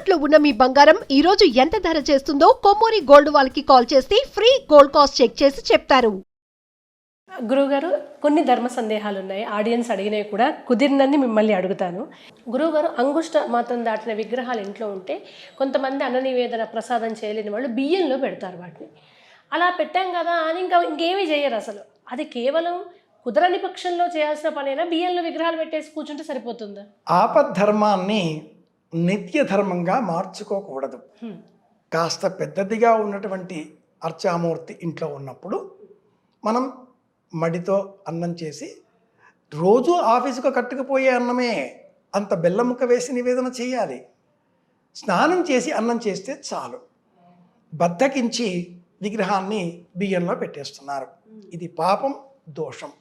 తాకట్టులో ఉన్న మీ బంగారం ఈ రోజు ఎంత ధర చేస్తుందో కొమ్మూరి గోల్డ్ వాళ్ళకి కాల్ చేస్తే ఫ్రీ గోల్డ్ కాస్ట్ చెక్ చేసి చెప్తారు. గురువుగారు, కొన్ని ధర్మ సందేహాలు ఉన్నాయి. ఆడియన్స్ అడిగినవి కూడా కుదిరినన్ని మిమ్మల్ని అడుగుతాను. గురువుగారు, అంగుష్ట మాత్రం దాటిన విగ్రహాలు ఇంట్లో ఉంటే కొంతమంది అన్న నివేదన ప్రసాదం చేయలేని వాళ్ళు బియ్యంలో పెడతారు వాటిని. అలా పెట్టాం కదా అని ఇంకేమీ చేయరు అసలు. అది కేవలం కుదరని పక్షంలో చేయాల్సిన పనైనా బియ్యంలో విగ్రహాలు పెట్టేసి కూర్చుంటే సరిపోతుందా? ఆపద్ధర్మాన్ని నిత్య ధర్మంగా మార్చుకోకూడదు. కాస్త పెద్దదిగా ఉన్నటువంటి అర్చామూర్తి ఇంట్లో ఉన్నప్పుడు మనం మడితో అన్నం చేసి, రోజు ఆఫీసుకు కట్టుకుపోయే అన్నమే అంత బెల్లం ముక్క వేసి నివేదన చేయాలి. స్నానం చేసి అన్నం చేస్తే చాలు. బద్దకించి విగ్రహాన్ని బియ్యంలో పెట్టేస్తున్నారు. ఇది పాపం, దోషం.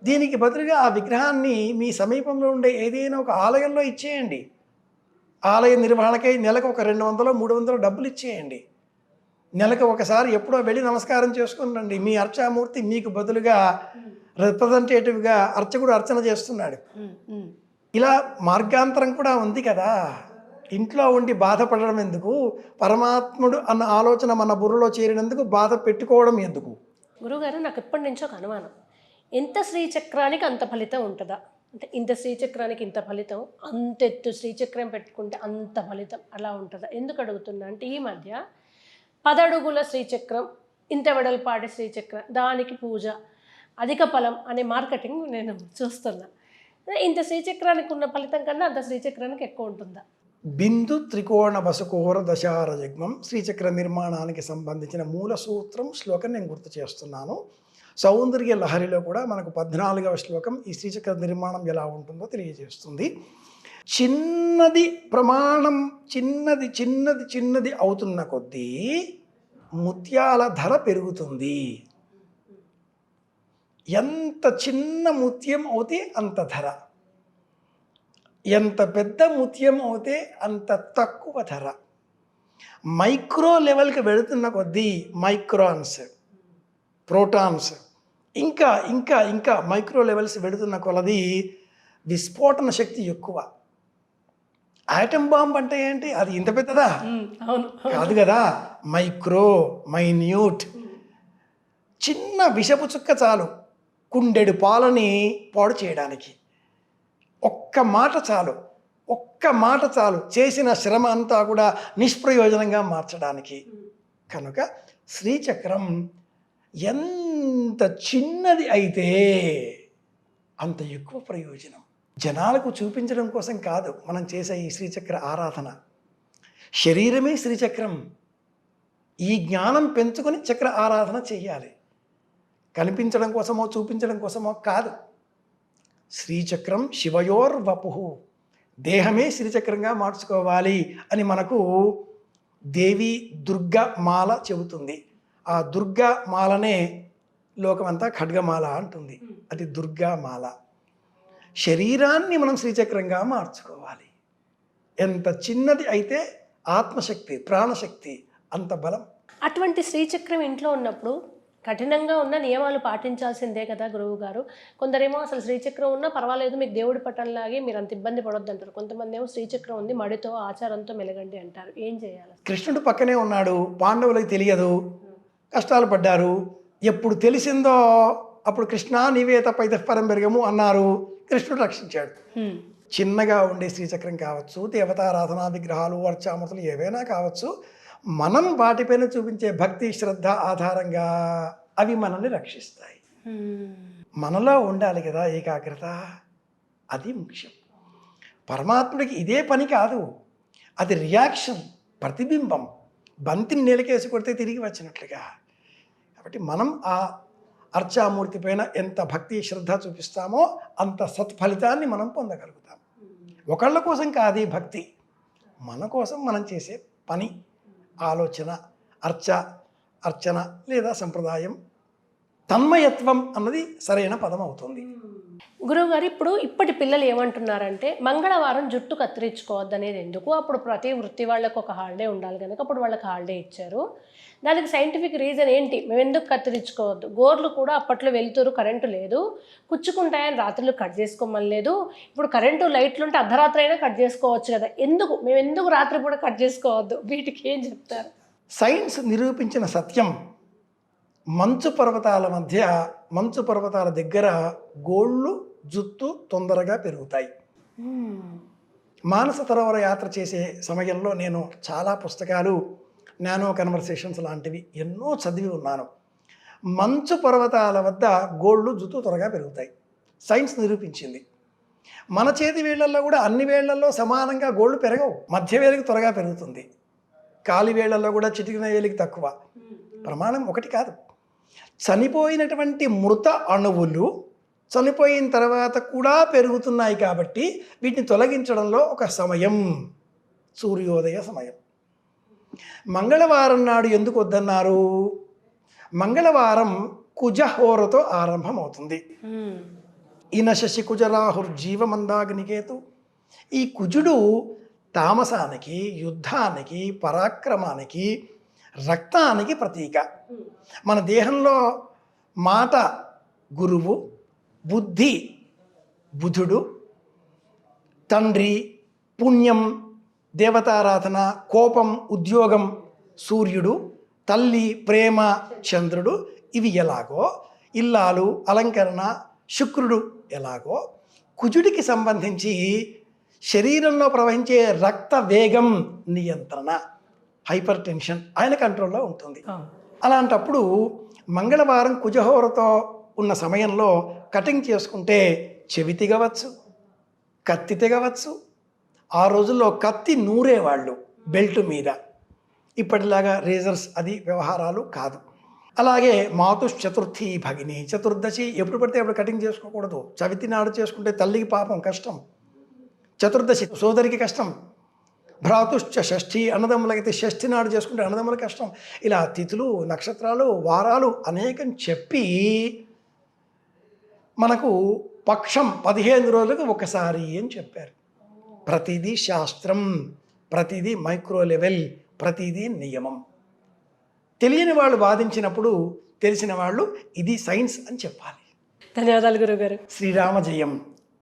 దీనికి బదులుగా ఆ విగ్రహాన్ని మీ సమీపంలో ఉండే ఏదైనా ఒక ఆలయంలో ఇచ్చేయండి. ఆలయ నిర్వహణకై నెలకు ఒక 200-300 డబ్బులు ఇచ్చేయండి. నెలకు ఒకసారి ఎప్పుడో వెళ్ళి నమస్కారం చేసుకుని రండి. మీ అర్చామూర్తి మీకు బదులుగా రిప్రజెంటేటివ్గా అర్చకుడు అర్చన చేస్తున్నాడు. ఇలా మార్గాంతరం కూడా ఉంది కదా. ఇంట్లో ఉండి బాధపడడం ఎందుకు? పరమాత్ముడు అన్న ఆలోచన మన బుర్రలో చేరినందుకు బాధ పెట్టుకోవడం ఎందుకు? గురువుగారు, నాకు ఎప్పటి నుంచో ఒక అనుమానం. ఎంత శ్రీచక్రానికి అంత ఫలితం ఉంటుందా? అంటే ఇంత శ్రీచక్రానికి ఇంత ఫలితం, అంతెత్తు శ్రీచక్రం పెట్టుకుంటే అంత ఫలితం అలా ఉంటుందా? ఎందుకు అడుగుతున్నా అంటే, ఈ మధ్య 10 అడుగుల శ్రీచక్రం, ఇంత వెడల్పాటి శ్రీచక్రం, దానికి పూజ, అధిక ఫలం అనే మార్కెటింగ్ నేను చూస్తున్నా. ఇంత శ్రీచక్రానికి ఉన్న ఫలితం కన్నా అంత శ్రీచక్రానికి ఎక్కువ ఉంటుందా? బిందు త్రికోణ వసుకోర దశారజగ్మం శ్రీచక్ర నిర్మాణానికి సంబంధించిన మూల సూత్రం శ్లోకం నేను గుర్తు చేస్తున్నాను. సౌందర్య లహరిలో కూడా మనకు 14వ శ్లోకం ఈ శ్రీచక్ర నిర్మాణం ఎలా ఉంటుందో తెలియజేస్తుంది. చిన్నది ప్రమాణం చిన్నది చిన్నది చిన్నది అవుతున్న కొద్దీ ముత్యాల ధర పెరుగుతుంది. ఎంత చిన్న ముత్యం అవుతే అంత ధర, ఎంత పెద్ద ముత్యం అవుతే అంత తక్కువ ధర. మైక్రో లెవెల్కి వెళుతున్న కొద్దీ మైక్రాన్స్, ప్రోటాన్స్, ఇంకా ఇంకా ఇంకా మైక్రో లెవెల్స్ వెళుతున్న కొలది విస్ఫోటన శక్తి ఎక్కువ. ఆటం బాంబ్ అంటే ఏంటి? అది ఇంత పెద్దదా? కాదు కదా. Micro, minute. చిన్న విషపు చుక్క చాలు కుండెడు పాలని పాడు చేయడానికి. ఒక్క మాట చాలు, ఒక్క మాట చాలు చేసిన శ్రమ అంతా కూడా నిష్ప్రయోజనంగా మార్చడానికి. కనుక శ్రీచక్రం ఎంత చిన్నది అయితే అంత ఎక్కువ ప్రయోజనం. జనాలకు చూపించడం కోసం కాదు మనం చేసే ఈ శ్రీచక్ర ఆరాధన. శరీరమే శ్రీచక్రం. ఈ జ్ఞానం పెంచుకొని చక్ర ఆరాధన చెయ్యాలి. కనిపించడం కోసమో చూపించడం కోసమో కాదు. శ్రీచక్రం శివయోర్వపు, దేహమే శ్రీచక్రంగా మార్చుకోవాలి అని మనకు దేవి దుర్గా మాల చెబుతుంది. ఆ దుర్గా మాలనే లోకమంతా ఖడ్గమాల అంటుంది. అది దుర్గా మాల. శరీరాన్ని మనం శ్రీచక్రంగా మార్చుకోవాలి. ఎంత చిన్నది అయితే ఆత్మశక్తి, ప్రాణశక్తి అంత బలం. అటువంటి శ్రీచక్రం ఇంట్లో ఉన్నప్పుడు కఠినంగా ఉన్న నియమాలు పాటించాల్సిందే కదా గురువు గారు. కొందరేమో అసలు శ్రీచక్రం ఉన్నా పర్వాలేదు, మీకు దేవుడి పట్టంలాగే మీరు అంత ఇబ్బంది పడొద్దు అంటారు. కొంతమంది ఏమో శ్రీచక్రం ఉంది, మడితో ఆచారంతో మెలగండి అంటారు. ఏం చేయాలి? కృష్ణుడు పక్కనే ఉన్నాడు, పాండవులకు తెలియదు, కష్టాలు పడ్డారు. ఎప్పుడు తెలిసిందో అప్పుడు కృష్ణ నీవే తప్ప ఇతఃపరం పెరగము అన్నారు. కృష్ణుడు రక్షించాడు. చిన్నగా ఉండే శ్రీచక్రం కావచ్చు, దేవతారాధనా విగ్రహాలు, అర్చామూర్తులు ఏవైనా కావచ్చు, మనం వాటిపైన చూపించే భక్తి శ్రద్ధ ఆధారంగా అవి మనల్ని రక్షిస్తాయి. మనలో ఉండాలి కదా ఏకాగ్రత, అది ముఖ్యం. పరమాత్ముడికి ఇదే పని కాదు, అది రియాక్షన్, ప్రతిబింబం. బంతిని నేలకేసి కొడితే తిరిగి వచ్చినట్లుగా. కాబట్టి మనం ఆ అర్చామూర్తి పైన ఎంత భక్తి శ్రద్ధ చూపిస్తామో అంత సత్ఫలితాన్ని మనం పొందగలుగుతాం. ఒకళ్ళ కోసం కాదు ఈ భక్తి, మన కోసం మనం చేసే పని, ఆలోచన, అర్చన లేదా సంప్రదాయం, తన్మయత్వం అన్నది సరైన పదం అవుతుంది. గురువుగారు ఇప్పుడు ఇప్పటి పిల్లలు ఏమంటున్నారంటే మంగళవారం జుట్టు కత్తిరించుకోవద్దు అనేది ఎందుకు, అప్పుడు ప్రతి వృత్తి వాళ్ళకు ఒక హాలిడే ఉండాలి కనుక అప్పుడు వాళ్ళకి హాలిడే ఇచ్చారు, దానికి సైంటిఫిక్ రీజన్ ఏంటి, మేము ఎందుకు కత్తిరించుకోవద్దు, గోర్లు కూడా అప్పట్లో వెళ్తురు కరెంటు లేదు, కుచ్చుకుంటాయని రాత్రులు కట్ చేసుకోమని లేదు, ఇప్పుడు కరెంటు లైట్లు ఉంటే అర్ధరాత్రి అయినా కట్ చేసుకోవచ్చు కదా, మేము ఎందుకు రాత్రి కూడా కట్ చేసుకోవద్దు, వీటికి ఏం చెప్తారు? సైన్స్ నిరూపించిన సత్యం, మంచు పర్వతాల మధ్య, మంచు పర్వతాల దగ్గర గోళ్ళు జుత్తు తొందరగా పెరుగుతాయి. మానస సరోవర యాత్ర చేసే సమయంలో నేను చాలా పుస్తకాలు, నానో కన్వర్సేషన్స్ లాంటివి ఎన్నో చదివి ఉన్నాను. మంచు పర్వతాల వద్ద గోళ్ళు జుత్తు త్వరగా పెరుగుతాయి, సైన్స్ నిరూపించింది. మన చేతి వేళ్లలో కూడా అన్ని వేళ్లలో సమానంగా గోళ్ళు పెరగవు, మధ్య వేలికి త్వరగా పెరుగుతుంది, కాలి వేళ్లలో కూడా చిటికిన వేలికి తక్కువ. ప్రమాణం ఒకటి కాదు. చనిపోయినటువంటి మృత అణువులు చనిపోయిన తర్వాత కూడా పెరుగుతున్నాయి కాబట్టి వీటిని తొలగించడంలో ఒక సమయం, సూర్యోదయ సమయం. మంగళవారం నాడు ఎందుకు వద్దన్నారు? మంగళవారం కుజహోరతో ఆరంభమవుతుంది. ఈయన శశి కుజరాహుర్జీవమందాగ్నికేతు. ఈ కుజుడు తామసానికి, యుద్ధానికి, పరాక్రమానికి, రక్తానికి ప్రతీక. మన దేహంలో మాట గురువు, బుద్ధి బుధుడు, తండ్రి పుణ్యం దేవతారాధన, కోపం ఉద్యోగం సూర్యుడు, తల్లి ప్రేమ చంద్రుడు. ఇవి ఎలాగో ఇల్లాలు అలంకరణ శుక్రుడు ఎలాగో, కుజుడికి సంబంధించి శరీరంలో ప్రవహించే రక్త వేగం నియంత్రణ, హైపర్ టెన్షన్ ఆయన కంట్రోల్లో ఉంటుంది. అలాంటప్పుడు మంగళవారం కుజహోరతో ఉన్న సమయంలో కటింగ్ చేసుకుంటే చెవి తెగవచ్చు, కత్తి తెగవచ్చు. ఆ రోజుల్లో కత్తి నూరేవాళ్ళు బెల్ట్ మీద, ఇప్పటిలాగా రేజర్స్ అది వ్యవహారాలు కాదు. అలాగే మాతుశ్చతుర్థి భగిని, చతుర్దశి ఎప్పుడు పడితే అప్పుడు కటింగ్ చేసుకోకూడదు. చవితి నాడు చేసుకుంటే తల్లికి పాపం కష్టం, చతుర్దశి సోదరికి కష్టం, భ్రాతుశ్చ షష్ఠి అన్నదమ్ములకైతే షష్ఠి నాడు చేసుకుంటే అన్నదమ్ముల కష్టం. ఇలా తిథులు నక్షత్రాలు వారాలు అనేకం చెప్పి మనకు పక్షం 15 రోజులకు ఒకసారి అని చెప్పారు. ప్రతిదీ శాస్త్రం, ప్రతిదీ మైక్రో లెవెల్, ప్రతిదీ నియమం. తెలియని వాళ్ళు వాదించినప్పుడు తెలిసిన వాళ్ళు ఇది సైన్స్ అని చెప్పాలి. ధన్యవాదాలు గురుగారు. శ్రీరామ జయం.